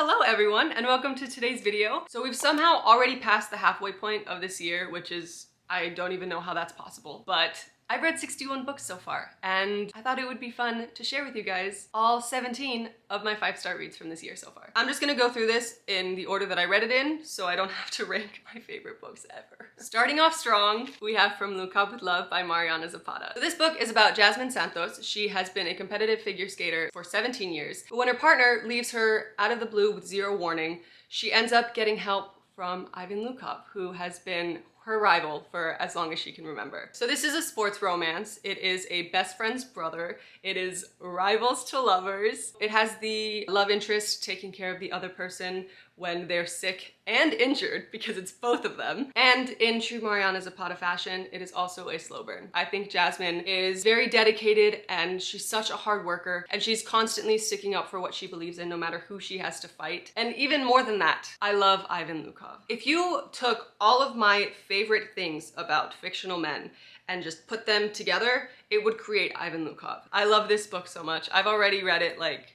Hello everyone and welcome to today's video. So we've somehow already passed the halfway point of this year, which is, I don't even know how that's possible, but I've read 61 books so far, and I thought it would be fun to share with you guys all 17 of my 5-star reads from this year so far. I'm just gonna go through this in the order that I read it in, so I don't have to rank my favorite books ever. Starting off strong, we have From Lukov with Love by Mariana Zapata. So this book is about Jasmine Santos. She has been a competitive figure skater for 17 years, but when her partner leaves her out of the blue with zero warning, she ends up getting help from Ivan Lukov, who has been her rival for as long as she can remember. So this is a sports romance. It is a best friend's brother. It is rivals to lovers. It has the love interest taking care of the other person when they're sick and injured, because it's both of them. And in true Mariana Zapata fashion, it is also a slow burn. I think Jasmine is very dedicated and she's such a hard worker, and she's constantly sticking up for what she believes in no matter who she has to fight. And even more than that, I love Ivan Lukov. If you took all of my favorite things about fictional men and just put them together, it would create Ivan Lukov. I love this book so much. I've already read it like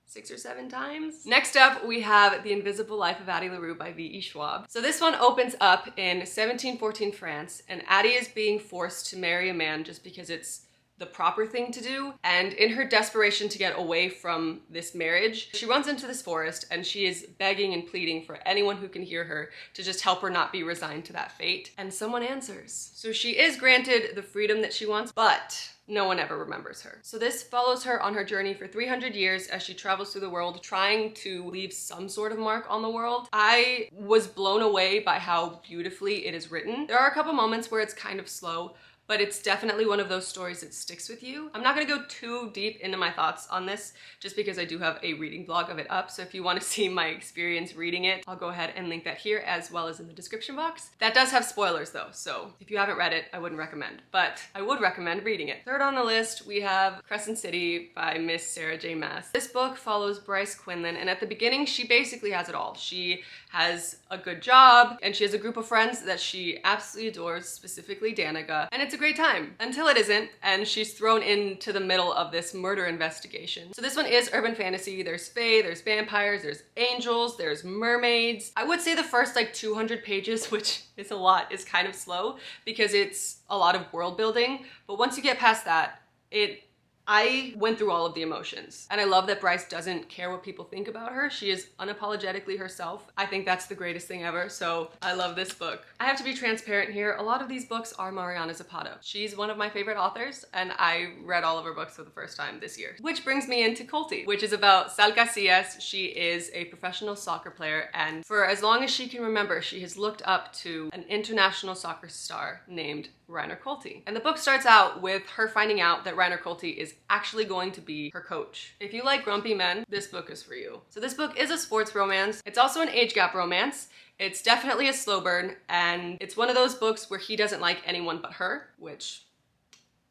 6 or 7 times. Next up, we have The Invisible Life of Addie LaRue by V.E. Schwab. So this one opens up in 1714 France, and Addie is being forced to marry a man just because it's the proper thing to do. And in her desperation to get away from this marriage, she runs into this forest and she is begging and pleading for anyone who can hear her to just help her not be resigned to that fate. And someone answers. So she is granted the freedom that she wants, but no one ever remembers her. So this follows her on her journey for 300 years as she travels through the world trying to leave some sort of mark on the world. I was blown away by how beautifully it is written. There are a couple moments where it's kind of slow, but it's definitely one of those stories that sticks with you. I'm not gonna go too deep into my thoughts on this just because I do have a reading blog of it up, so if you wanna see my experience reading it, I'll go ahead and link that here as well as in the description box. That does have spoilers though, so if you haven't read it, I wouldn't recommend, but I would recommend reading it. Third on the list, we have Crescent City by Miss Sarah J. Maas. This book follows Bryce Quinlan, and at the beginning, she basically has it all. She has a good job, and she has a group of friends that she absolutely adores, specifically Danica, and it's a great time until it isn't, and she's thrown into the middle of this murder investigation. So this one is urban fantasy. There's fae, there's vampires, there's angels, there's mermaids. I would say the first like 200 pages, which is a lot, is kind of slow because it's a lot of world building, but once you get past that, I went through all of the emotions. And I love that Bryce doesn't care what people think about her. She is unapologetically herself. I think that's the greatest thing ever, so I love this book. I have to be transparent here. A lot of these books are Mariana Zapata. She's one of my favorite authors, and I read all of her books for the first time this year. Which brings me into Kulti, which is about Sal Casillas. She is a professional soccer player, and for as long as she can remember, she has looked up to an international soccer star named Reiner Kulti. And the book starts out with her finding out that Reiner Kulti is actually going to be her coach. If you like grumpy men, this book is for you. So this book is a sports romance. It's also an age gap romance. It's definitely a slow burn, and it's one of those books where he doesn't like anyone but her, which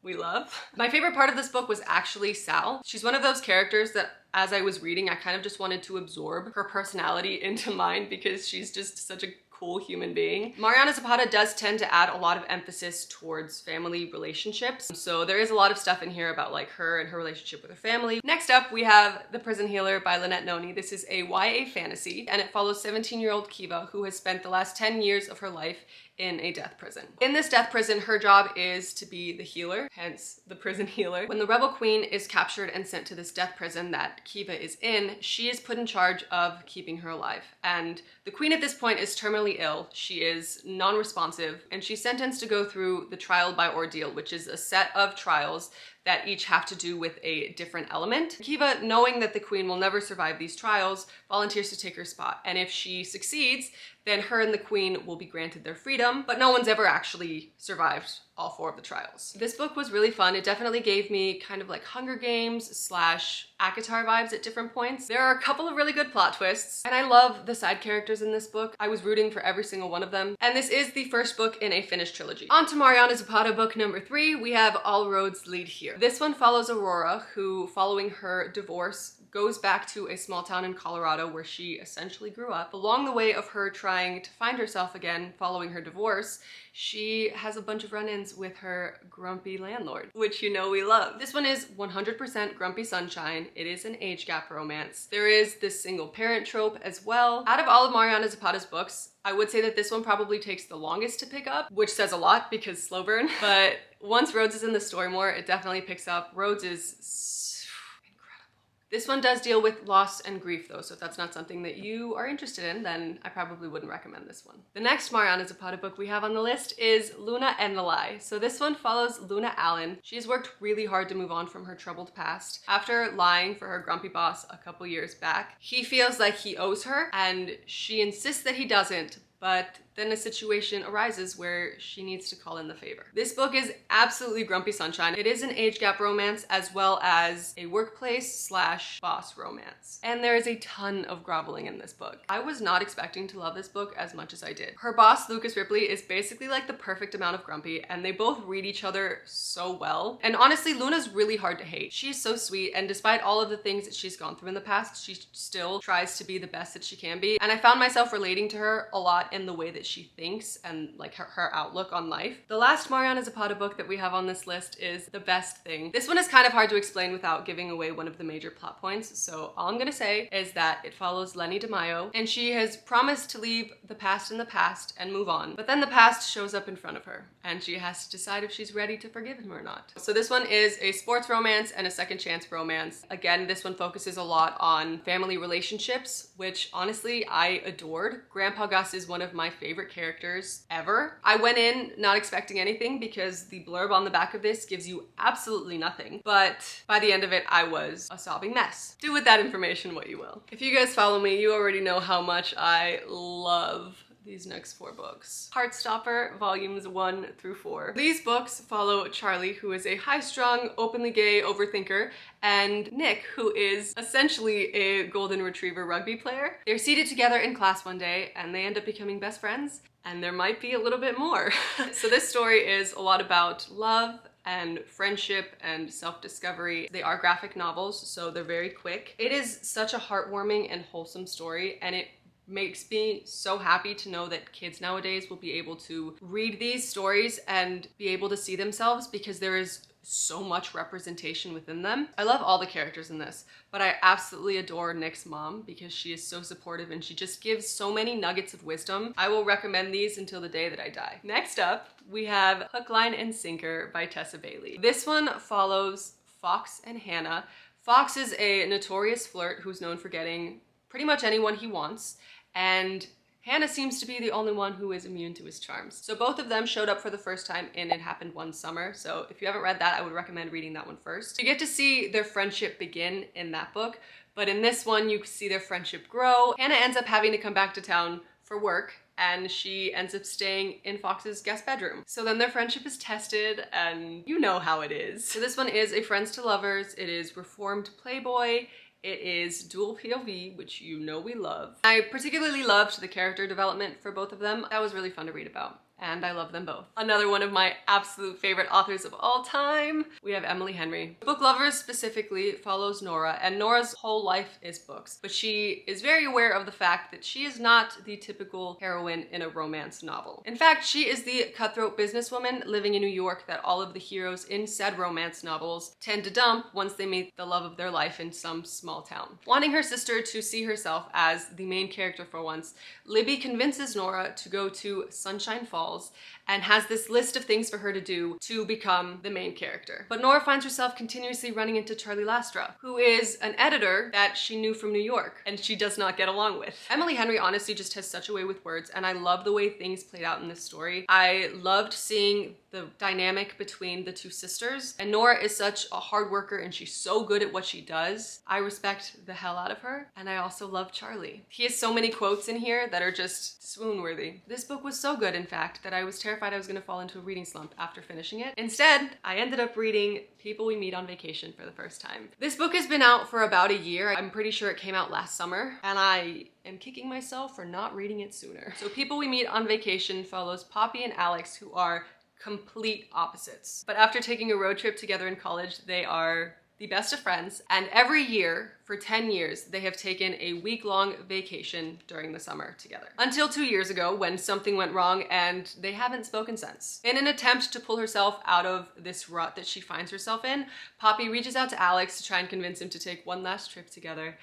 we love. My favorite part of this book was actually Sal. She's one of those characters that as I was reading, I kind of just wanted to absorb her personality into mine because she's just such a cool human being. Mariana Zapata does tend to add a lot of emphasis towards family relationships. So there is a lot of stuff in here about like her and her relationship with her family. Next up, we have The Prison Healer by Lynette Noni. This is a YA fantasy, and it follows 17-year-old Kiva, who has spent the last 10 years of her life in a death prison. In this death prison, her job is to be the healer, hence the prison healer. When the rebel queen is captured and sent to this death prison that Kiva is in, she is put in charge of keeping her alive. And the queen at this point is terminally ill. She is non-responsive, and she's sentenced to go through the trial by ordeal, which is a set of trials that each have to do with a different element. Kiva, knowing that the queen will never survive these trials, volunteers to take her spot. And if she succeeds, then her and the queen will be granted their freedom, but no one's ever actually survived all 4 of the trials. This book was really fun. It definitely gave me kind of like Hunger Games / ACOTAR vibes at different points. There are a couple of really good plot twists, and I love the side characters in this book. I was rooting for every single one of them. And this is the first book in a finished trilogy. On to Mariana Zapata book number 3, we have All Roads Lead Here. This one follows Aurora, who, following her divorce, goes back to a small town in Colorado where she essentially grew up. Along the way of her trying to find herself again following her divorce, she has a bunch of run-ins with her grumpy landlord, which you know we love. This one is 100% Grumpy Sunshine. It is an age gap romance. There is this single parent trope as well. Out of all of Mariana Zapata's books, I would say that this one probably takes the longest to pick up, which says a lot because slow burn. But once Rhodes is in the story more, it definitely picks up. Rhodes is incredible. This one does deal with loss and grief though, so if that's not something that you are interested in, then I probably wouldn't recommend this one. The next Mariana Zapata book we have on the list is Luna and the Lie. So this one follows Luna Allen. She's worked really hard to move on from her troubled past. After lying for her grumpy boss a couple years back, he feels like he owes her and she insists that he doesn't, but then a situation arises where she needs to call in the favor. This book is absolutely Grumpy Sunshine. It is an age gap romance as well as a workplace / boss romance. And there is a ton of groveling in this book. I was not expecting to love this book as much as I did. Her boss, Lucas Ripley, is basically like the perfect amount of grumpy and they both read each other so well. And honestly, Luna's really hard to hate. She's so sweet and despite all of the things that she's gone through in the past, she still tries to be the best that she can be. And I found myself relating to her a lot in the way that she thinks and like her outlook on life. The last Mariana Zapata book that we have on this list is The Best Thing. This one is kind of hard to explain without giving away one of the major plot points, so all I'm gonna say is that it follows Lenny DeMaio and she has promised to leave the past in the past and move on, but then the past shows up in front of her and she has to decide if she's ready to forgive him or not. So this one is a sports romance and a second chance romance. Again, this one focuses a lot on family relationships, which honestly I adored. Grandpa Gus is one of my favorite characters ever. I went in not expecting anything because the blurb on the back of this gives you absolutely nothing, but by the end of it I was a sobbing mess. Do with that information what you will. If you guys follow me, you already know how much I love these next 4 books. Heartstopper, volumes 1 through 4. These books follow Charlie, who is a high-strung, openly gay overthinker, and Nick, who is essentially a golden retriever rugby player. They're seated together in class one day, and they end up becoming best friends, and there might be a little bit more. So this story is a lot about love and friendship and self-discovery. They are graphic novels, so they're very quick. It is such a heartwarming and wholesome story, and it makes me so happy to know that kids nowadays will be able to read these stories and be able to see themselves because there is so much representation within them. I love all the characters in this, but I absolutely adore Nick's mom because she is so supportive and she just gives so many nuggets of wisdom. I will recommend these until the day that I die. Next up, we have Hook, Line, and Sinker by Tessa Bailey. This one follows Fox and Hannah. Fox is a notorious flirt who's known for getting pretty much anyone he wants, and Hannah seems to be the only one who is immune to his charms. So both of them showed up for the first time in It Happened One Summer, so if you haven't read that, I would recommend reading that one first. You get to see their friendship begin in that book, but in this one you see their friendship grow. Hannah ends up having to come back to town for work, and she ends up staying in Fox's guest bedroom. So then their friendship is tested, and you know how it is. So this one is a friends to lovers. It is reformed Playboy. It is dual POV, which you know we love. I particularly loved the character development for both of them. That was really fun to read about, and I love them both. Another one of my absolute favorite authors of all time, we have Emily Henry. Book Lovers specifically follows Nora, and Nora's whole life is books, but she is very aware of the fact that she is not the typical heroine in a romance novel. In fact, she is the cutthroat businesswoman living in New York that all of the heroes in said romance novels tend to dump once they meet the love of their life in some small town. Wanting her sister to see herself as the main character for once, Libby convinces Nora to go to Sunshine Falls and has this list of things for her to do to become the main character. But Nora finds herself continuously running into Charlie Lastra, who is an editor that she knew from New York and she does not get along with. Emily Henry honestly just has such a way with words, and I love the way things played out in this story. I loved seeing the dynamic between the two sisters, and Nora is such a hard worker and she's so good at what she does. I respect the hell out of her, and I also love Charlie. He has so many quotes in here that are just swoon-worthy. This book was so good, in fact, that I was terrified I was gonna fall into a reading slump after finishing it. Instead, I ended up reading People We Meet on Vacation for the first time. This book has been out for about a year. I'm pretty sure it came out last summer, and I am kicking myself for not reading it sooner. So People We Meet on Vacation follows Poppy and Alex, who are complete opposites. But after taking a road trip together in college, they are the best of friends, and every year for 10 years they have taken a week-long vacation during the summer together. Until 2 years ago when something went wrong and they haven't spoken since. In an attempt to pull herself out of this rut that she finds herself in, Poppy reaches out to Alex to try and convince him to take one last trip together.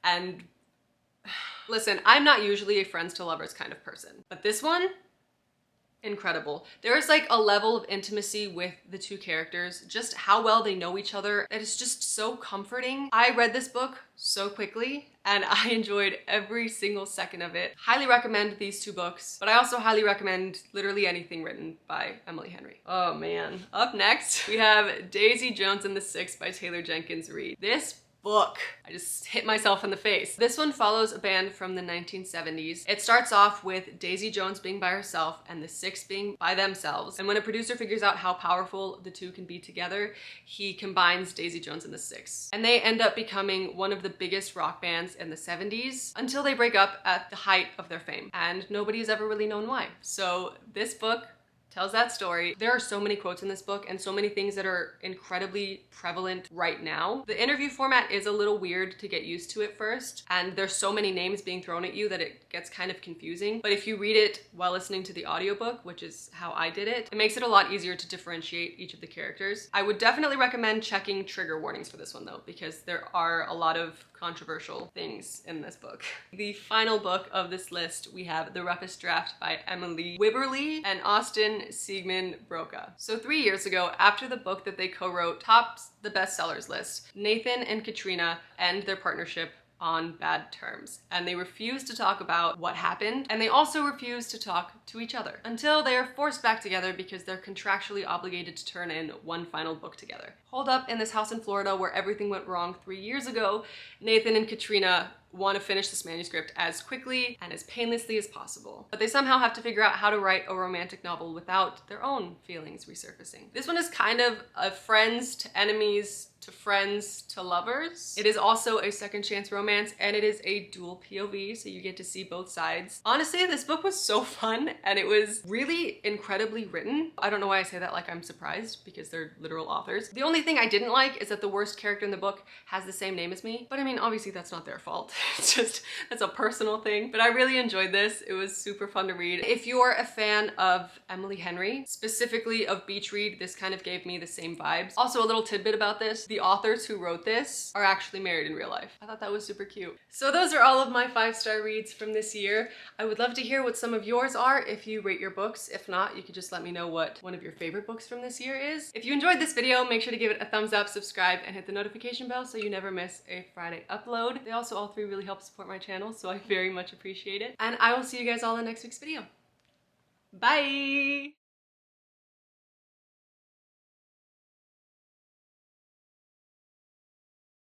And listen, I'm not usually a friends to lovers kind of person, but this one, incredible. There is like a level of intimacy with the two characters, just how well they know each other. It is just so comforting. I read this book so quickly and I enjoyed every single second of it. Highly recommend these two books, but I also highly recommend literally anything written by Emily Henry. Oh man. Up next, we have Daisy Jones and the Six by Taylor Jenkins Reid. This book, I just hit myself in the face. This one follows a band from the 1970s. It starts off with Daisy Jones being by herself and the Six being by themselves. And when a producer figures out how powerful the two can be together, he combines Daisy Jones and the Six. And they end up becoming one of the biggest rock bands in the 70s until they break up at the height of their fame. And nobody has ever really known why. So this book tells that story. There are so many quotes in this book and so many things that are incredibly prevalent right now. The interview format is a little weird to get used to at first, and there's so many names being thrown at you that it gets kind of confusing. But if you read it while listening to the audiobook, which is how I did it, it makes it a lot easier to differentiate each of the characters. I would definitely recommend checking trigger warnings for this one though, because there are a lot of controversial things in this book. The final book of this list, we have The Roughest Draft by Emily Wibberly and Austin Siegemund-Broka. So 3 years ago, after the book that they co-wrote tops the bestsellers list, Nathan and Katrina end their partnership on bad terms, and they refuse to talk about what happened, and they also refuse to talk to each other until they are forced back together because they're contractually obligated to turn in one final book together. Holed up in this house in Florida where everything went wrong 3 years ago, Nathan and Katrina want to finish this manuscript as quickly and as painlessly as possible. But they somehow have to figure out how to write a romantic novel without their own feelings resurfacing. This one is kind of a friends to enemies to friends to lovers. It is also a second chance romance, and it is a dual POV, so you get to see both sides. Honestly, this book was so fun and it was really incredibly written. I don't know why I say that like I'm surprised, because they're literal authors. The only thing I didn't like is that the worst character in the book has the same name as me, but I mean, obviously that's not their fault. It's just, that's a personal thing. But I really enjoyed this. It was super fun to read. If you're a fan of Emily Henry, specifically of Beach Read, this kind of gave me the same vibes. Also, a little tidbit about this, the authors who wrote this are actually married in real life. I thought that was super cute. So those are all of my 5-star reads from this year. I would love to hear what some of yours are if you rate your books. If not, you could just let me know what one of your favorite books from this year is. If you enjoyed this video, make sure to give it a thumbs up, subscribe, and hit the notification bell so you never miss a Friday upload. They also all three really help support my channel, so I very much appreciate it. And I will see you guys all in next week's video. Bye!